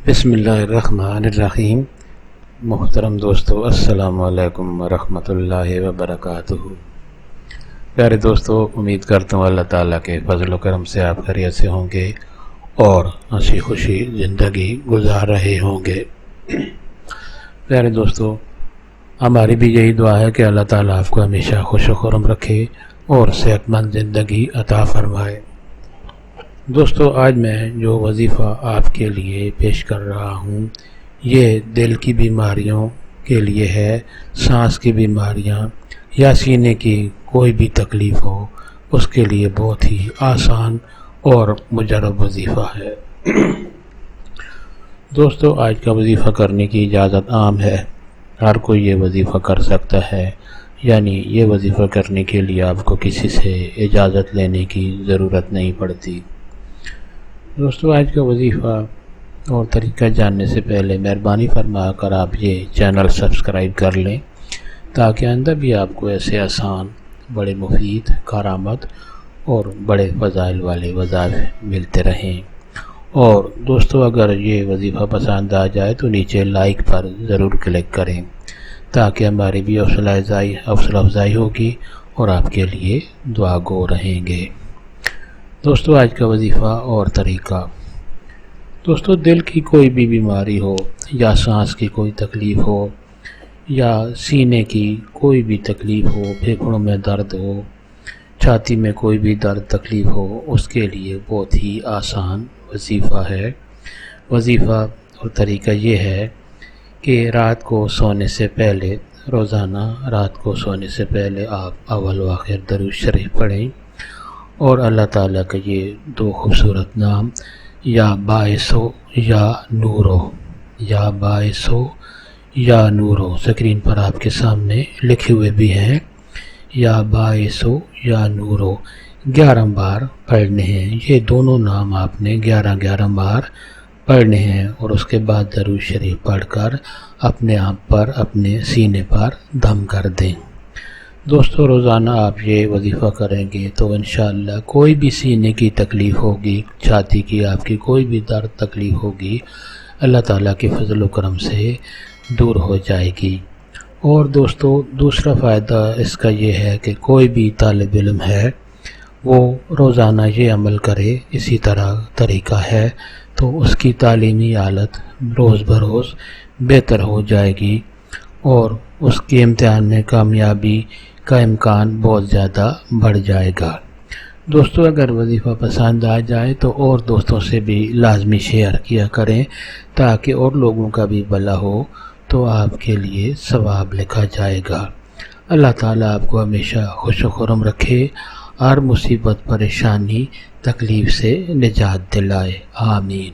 بسم اللہ الرحمن الرحیم۔ محترم دوستو، السلام علیکم ورحمۃ اللہ وبرکاتہ۔ پیارے دوستو، امید کرتا ہوں اللہ تعالیٰ کے فضل و کرم سے آپ خیریت سے ہوں گے اور ہنسی خوشی زندگی گزار رہے ہوں گے۔ پیارے دوستو، ہماری بھی یہی دعا ہے کہ اللہ تعالیٰ آپ کو ہمیشہ خوش و خرم رکھے اور صحت مند زندگی عطا فرمائے۔ دوستو، آج میں جو وظیفہ آپ کے لیے پیش کر رہا ہوں یہ دل کی بیماریوں کے لیے ہے۔ سانس کی بیماریاں یا سینے کی کوئی بھی تکلیف ہو اس کے لیے بہت ہی آسان اور مجرب وظیفہ ہے۔ دوستو، آج کا وظیفہ کرنے کی اجازت عام ہے، ہر کوئی یہ وظیفہ کر سکتا ہے، یعنی یہ وظیفہ کرنے کے لیے آپ کو کسی سے اجازت لینے کی ضرورت نہیں پڑتی۔ دوستو، آج کا وظیفہ اور طریقہ جاننے سے پہلے مہربانی فرما کر آپ یہ چینل سبسکرائب کر لیں تاکہ آئندہ بھی آپ کو ایسے آسان، بڑے مفید، کارآمد اور بڑے فضائل والے وظائف ملتے رہیں۔ اور دوستو، اگر یہ وظیفہ پسند آ جائے تو نیچے لائک پر ضرور کلک کریں تاکہ ہماری بھی حوصلہ افزائی ہوگی اور آپ کے لیے دعا گو رہیں گے۔ دوستو، آج کا وظیفہ اور طریقہ۔ دوستو، دل کی کوئی بھی بیماری ہو یا سانس کی کوئی تکلیف ہو یا سینے کی کوئی بھی تکلیف ہو، پھیپھڑوں میں درد ہو، چھاتی میں کوئی بھی درد تکلیف ہو، اس کے لیے بہت ہی آسان وظیفہ ہے۔ وظیفہ اور طریقہ یہ ہے کہ رات کو سونے سے پہلے، روزانہ رات کو سونے سے پہلے آپ اول و آخر درود شریف پڑھیں اور اللہ تعالیٰ کا یہ دو خوبصورت نام یا باعث ہو یا نور ہو، یا باعث ہو یا نور ہو، اسکرین پر آپ کے سامنے لکھے ہوئے بھی ہیں، یا باعث ہو یا نور ہو، 11 بار پڑھنے ہیں۔ یہ دونوں نام آپ نے 11 بار پڑھنے ہیں اور اس کے بعد درود شریف پڑھ کر اپنے آپ پر، اپنے سینے پر دم کر دیں۔ دوستو، روزانہ آپ یہ وظیفہ کریں گے تو انشاءاللہ کوئی بھی سینے کی تکلیف ہوگی، چھاتی کی آپ کی کوئی بھی درد تکلیف ہوگی، اللہ تعالیٰ کے فضل و کرم سے دور ہو جائے گی۔ اور دوستو، دوسرا فائدہ اس کا یہ ہے کہ کوئی بھی طالب علم ہے وہ روزانہ یہ عمل کرے، اسی طرح طریقہ ہے تو اس کی تعلیمی حالت روز بروز بہتر ہو جائے گی اور اس کے امتحان میں کامیابی کا امکان بہت زیادہ بڑھ جائے گا۔ دوستو، اگر وظیفہ پسند آ جائے تو اور دوستوں سے بھی لازمی شیئر کیا کریں تاکہ اور لوگوں کا بھی بھلا ہو تو آپ کے لیے ثواب لکھا جائے گا۔ اللہ تعالیٰ آپ کو ہمیشہ خوش و خرم رکھے، ہر مصیبت، پریشانی، تکلیف سے نجات دلائے، آمین۔